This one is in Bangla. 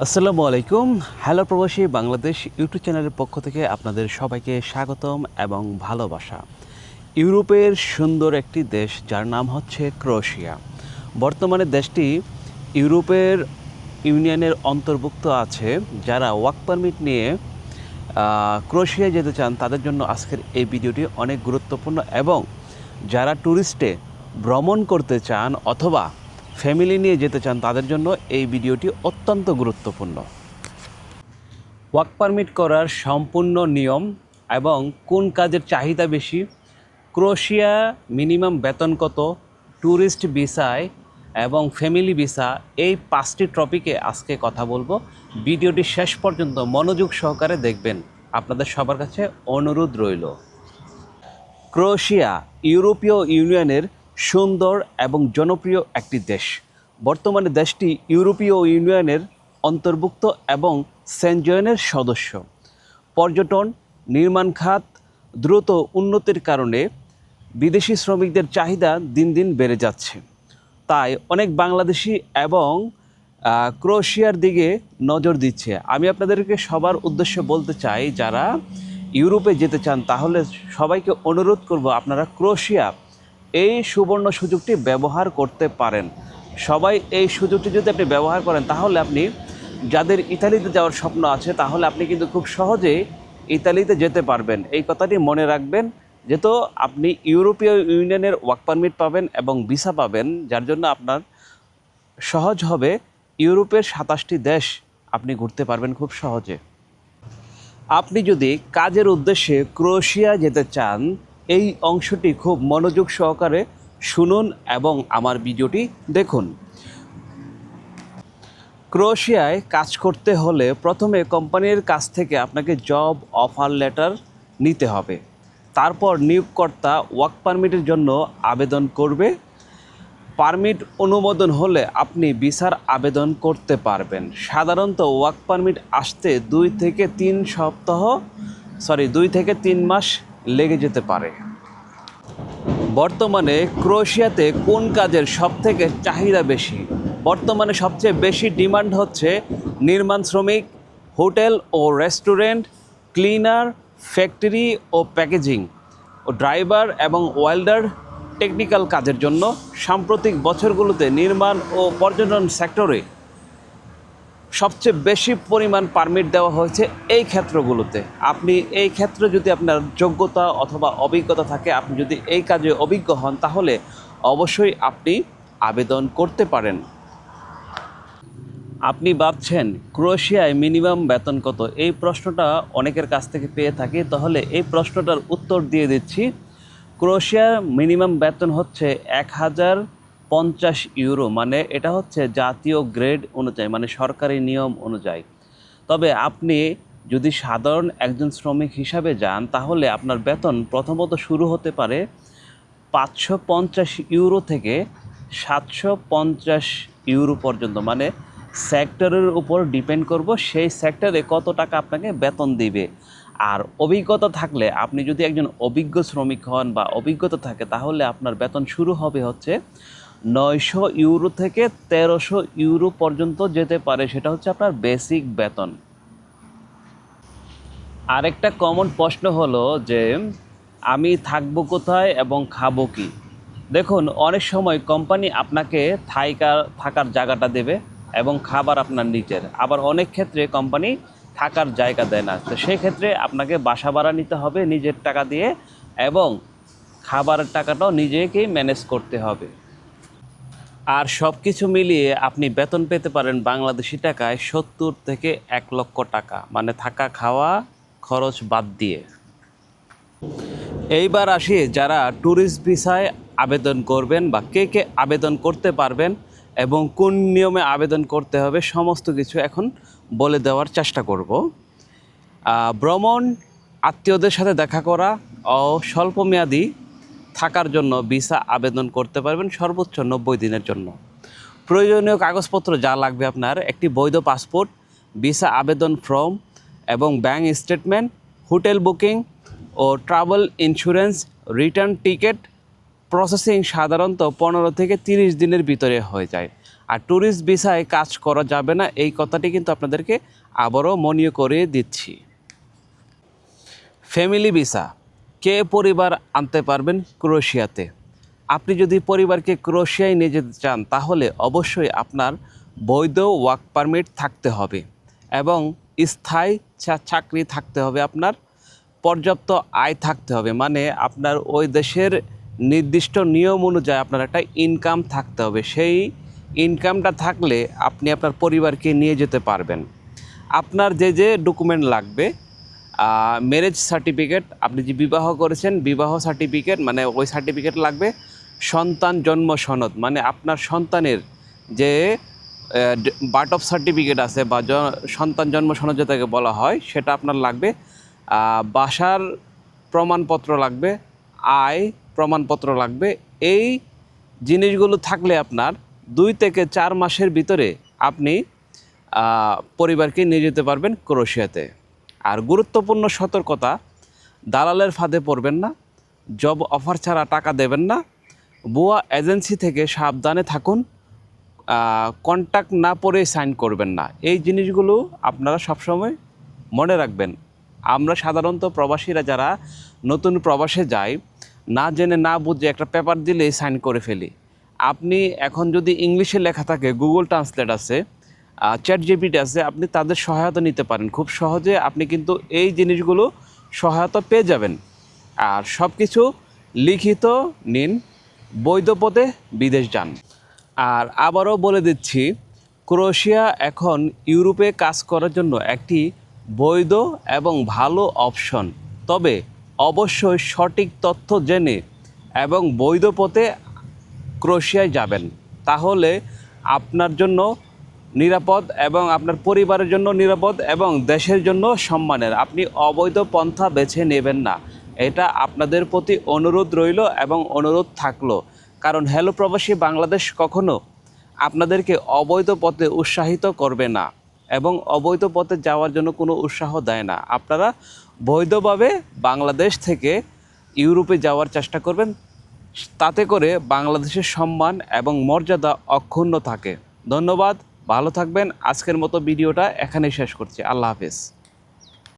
আসসালামু আলাইকুম। হ্যালো প্রবাসী বাংলাদেশ ইউটিউব চ্যানেলের পক্ষ থেকে আপনাদের সবাইকে স্বাগতম এবং ভালোবাসা। ইউরোপের সুন্দর একটি দেশ যার নাম হচ্ছে ক্রোয়েশিয়া। বর্তমানে দেশটি ইউরোপের ইউনিয়নের অন্তর্ভুক্ত আছে। যারা ওয়ার্ক পারমিট নিয়ে ক্রোয়েশিয়ায় যেতে চান তাদের জন্য আজকের এই ভিডিওটি অনেক গুরুত্বপূর্ণ, এবং যারা ট্যুরিস্টে ভ্রমণ করতে চান অথবা ফ্যামিলি নিয়ে যেতে চান তাদের জন্য এই ভিডিওটি অত্যন্ত গুরুত্বপূর্ণ। ওয়ার্ক পারমিট করার সম্পূর্ণ নিয়ম এবং কোন কাজের চাহিদা বেশি, ক্রোয়েশিয়া মিনিমাম বেতন কত, ট্যুরিস্ট ভিসায় এবং ফ্যামিলি ভিসা, এই 5টি টপিকে আজকে কথা বলবো। ভিডিওটি শেষ পর্যন্ত মনোযোগ সহকারে দেখবেন, আপনাদের সবার কাছে অনুরোধ রইল। ক্রোয়েশিয়া ইউরোপীয় ইউনিয়নের সুন্দর এবং জনপ্রিয় একটি দেশ। বর্তমানে দেশটি ইউরোপীয় ইউনিয়নের অন্তর্ভুক্ত এবং সেনজেনের সদস্য। পর্যটন, নির্মাণ খাত দ্রুত উন্নতির কারণে বিদেশি শ্রমিকদের চাহিদা দিন দিন বেড়ে যাচ্ছে। তাই অনেক বাংলাদেশি এবং ক্রোয়েশিয়ার দিকে নজর দিচ্ছে। আমি আপনাদেরকে সবার উদ্দেশ্যে বলতে চাই, যারা ইউরোপে যেতে চান তাহলে সবাইকে অনুরোধ করব আপনারা ক্রোয়েশিয়া এই সুবর্ণ সুযোগটি ব্যবহার করতে পারেন। সবাই এই সুযোগটি যদি আপনি ব্যবহার করেন তাহলে আপনি, যাদের ইতালিতে যাওয়ার স্বপ্ন আছে, তাহলে আপনি কিন্তু খুব সহজেই ইতালিতে যেতে পারবেন। এই কথাটি মনে রাখবেন, যেহেতু আপনি ইউরোপীয় ইউনিয়নের ওয়ার্ক পারমিট পাবেন এবং ভিসা পাবেন, যার জন্য আপনার সহজ হবে ইউরোপের 27টি দেশ আপনি ঘুরতে পারবেন খুব সহজে। আপনি যদি কাজের উদ্দেশ্যে ক্রোয়েশিয়া যেতে চান, এই অংশটি খুব মনোযোগ সহকারে শুনুন এবং আমার ভিডিওটি দেখুন। ক্রোয়েশিয়ায় কাজ করতে হলে প্রথমে কোম্পানির কাছ থেকে আপনাকে জব অফার লেটার নিতে হবে। তারপর নিয়োগকর্তা ওয়ার্ক পারমিটের জন্য আবেদন করবে। পারমিট অনুমোদন হলে আপনি ভিসার আবেদন করতে পারবেন। সাধারণত ওয়ার্ক পারমিট আসতে 2 থেকে 3 মাস লেগে যেতে পারে। বর্তমানে ক্রোয়েশিয়াতে কোন কাজের সবথেকে চাহিদা বেশি? বর্তমানে সবচেয়ে বেশি ডিমান্ড হচ্ছে নির্মাণ শ্রমিক, হোটেল ও রেস্টুরেন্ট, ক্লিনার, ফ্যাক্টরি ও প্যাকেজিং ও ড্রাইভার এবং ওয়েল্ডার টেকনিক্যাল কাজের জন্য। সাম্প্রতিক বছরগুলোতে নির্মাণ ও পর্যটন সেক্টরে সবচেয়ে বেশি পরিমাণ পারমিট দেওয়া হয়েছে এই ক্ষেত্রগুলোতে। আপনি এই ক্ষেত্রে যদি আপনার যোগ্যতা অথবা অভিজ্ঞতা থাকে, আপনি যদি এই কাজে অভিজ্ঞ হন, তাহলে অবশ্যই আপনি আবেদন করতে পারেন। আপনি ভাবছেন ক্রোয়েশিয়ায় মিনিমাম বেতন কত? এই প্রশ্নটা অনেকের কাছ থেকে পেয়ে থাকি, তাহলে এই প্রশ্নটার উত্তর দিয়ে দিচ্ছি। ক্রোয়েশিয়ার মিনিমাম বেতন হচ্ছে 1050 ইউরো, মানে এটা হচ্ছে জাতীয় গ্রেড অনুযায়ী, মানে সরকারি নিয়ম অনুযায়ী। তবে আপনি যদি সাধারণ একজন শ্রমিক হিসাবে যান, তাহলে আপনার বেতন প্রথমত শুরু হতে পারে 550 ইউরো থেকে 750 ইউরো পর্যন্ত, মানে সেক্টরের উপর ডিপেন্ড করব সেই সেক্টরে কত টাকা আপনাকে বেতন দিবে। আর অভিজ্ঞতা থাকলে, আপনি যদি একজন অভিজ্ঞ শ্রমিক হন বা অভিজ্ঞতা থাকে, তাহলে আপনার বেতন শুরু হবে হচ্ছে 900 ইউরো থেকে 1300 ইউরো পর্যন্ত যেতে পারে। সেটা হচ্ছে আপনার বেসিক বেতন। আরেকটা কমন প্রশ্ন হলো যে আমি থাকবো কোথায় এবং খাবো কি? দেখুন, অনেক সময় কোম্পানি আপনাকে থাকার জায়গাটা দেবে এবং খাবার আপনার নিজের। আবার অনেক ক্ষেত্রে কোম্পানি থাকার জায়গা দেয় না, তো সেই ক্ষেত্রে আপনাকে বাসা ভাড়া নিতে হবে নিজের টাকা দিয়ে, এবং খাবারের টাকাটাও নিজেকেই ম্যানেজ করতে হবে। আর সব কিছু মিলিয়ে আপনি বেতন পেতে পারেন বাংলাদেশি টাকায় 70 থেকে 1 লক্ষ টাকা, মানে থাকা খাওয়া খরচ বাদ দিয়ে। এইবার আসি যারা ট্যুরিস্ট ভিসায় আবেদন করবেন বা কে কে আবেদন করতে পারবেন এবং কোন নিয়মে আবেদন করতে হবে, সমস্ত কিছু এখন বলে দেওয়ার চেষ্টা করব। ভ্রমণ, আত্মীয়দের সাথে দেখা করা ও স্বল্পমেয়াদী থাকার জন্য ভিসা আবেদন করতে পারবেন সর্বোচ্চ 90 দিনের জন্য। প্রয়োজনীয় কাগজপত্র যা লাগবে, আপনার একটি বৈধ পাসপোর্ট, ভিসা আবেদন ফর্ম এবং ব্যাংক স্টেটমেন্ট, হোটেল বুকিং ও travel insurance, return ticket processing সাধারণত 15 থেকে 30 দিনের ভিতরে হয়ে যায়। আর ট্যুরিস্ট ভিসায় কাজ করা যাবে না, এই কথাটি কিন্তু আপনাদেরকে আবারও মনে করিয়ে দিচ্ছি। ফ্যামিলি ভিসা, কে পরিবার আনতে পারবেন ক্রোয়েশিয়াতে? আপনি যদি পরিবারকে ক্রোয়েশিয়ায় নিয়ে যেতে চান তাহলে অবশ্যই আপনার বৈধ ওয়ার্ক পারমিট থাকতে হবে এবং স্থায়ী চাকরি থাকতে হবে, আপনার পর্যাপ্ত আয় থাকতে হবে, মানে আপনার ওই দেশের নির্দিষ্ট নিয়ম অনুযায়ী আপনার একটা ইনকাম থাকতে হবে। সেই ইনকামটা থাকলে আপনি আপনার পরিবারকে নিয়ে যেতে পারবেন। আপনার যে যে ডকুমেন্ট লাগবে, ম্যারেজ সার্টিফিকেট, আপনি যে বিবাহ করেছেন বিবাহ সার্টিফিকেট মানে ওই সার্টিফিকেট লাগবে। সন্তান জন্ম সনদ মানে আপনার সন্তানের যে বার্থ অফ সার্টিফিকেট আছে বা সন্তান জন্ম সনদ যেটাকে বলা হয় সেটা আপনার লাগবে। বাসার প্রমাণপত্র লাগবে, আয় প্রমাণপত্র লাগবে। এই জিনিসগুলো থাকলে আপনার 2 থেকে 4 মাসের ভিতরে আপনি পরিবারকে নিয়ে যেতে পারবেন ক্রোয়েশিয়াতে। আর গুরুত্বপূর্ণ সতর্কতা, দালালের ফাঁদে পড়বেন না, জব অফার ছাড়া টাকা দেবেন না, ভুয়া এজেন্সি থেকে সাবধানে থাকুন, কন্ট্যাক্ট না পড়ে সাইন করবেন না। এই জিনিসগুলো আপনারা সবসময় মনে রাখবেন। আমরা সাধারণত প্রবাসীরা যারা নতুন প্রবাসে যাই, না জেনে না বুঝে একটা পেপার দিলেই সাইন করে ফেলি। আপনি এখন যদি ইংলিশে লেখা থাকে, গুগল ট্রান্সলেট আছে, চ্যাট জিপিটি আছে, আপনি তাদের সহায়তা নিতে পারেন। খুব সহজে আপনি কিন্তু এই জিনিসগুলো সহায়তা পেয়ে যাবেন। আর সব কিছু লিখিত নিন, বৈধ পথে বিদেশ যান। আর আবারও বলে দিচ্ছি, ক্রোয়েশিয়া এখন ইউরোপে কাজ করার জন্য একটি বৈধ এবং ভালো অপশন। তবে অবশ্যই সঠিক তথ্য জেনে এবং বৈধ পথে ক্রোয়েশিয়ায় যাবেন, তাহলে আপনার জন্য নিরাপদ এবং আপনার পরিবারের জন্য নিরাপদ এবং দেশের জন্য সম্মানের। আপনি অবৈধ পন্থা বেছে নেবেন না, এটা আপনাদের প্রতি অনুরোধ রইল এবং অনুরোধ থাকলো। কারণ হ্যালো প্রবাসী বাংলাদেশ কখনো আপনাদেরকে অবৈধ পথে উৎসাহিত করবে না এবং অবৈধ পথে যাওয়ার জন্য কোনো উৎসাহ দেয় না। আপনারা বৈধভাবে বাংলাদেশ থেকে ইউরোপে যাওয়ার চেষ্টা করবেন, তাতে করে বাংলাদেশের সম্মান এবং মর্যাদা অক্ষুণ্ণ থাকে। ধন্যবাদ, ভালো থাকবেন। আজকের মতো ভিডিওটা এখানেই শেষ করছি। আল্লাহ হাফেজ।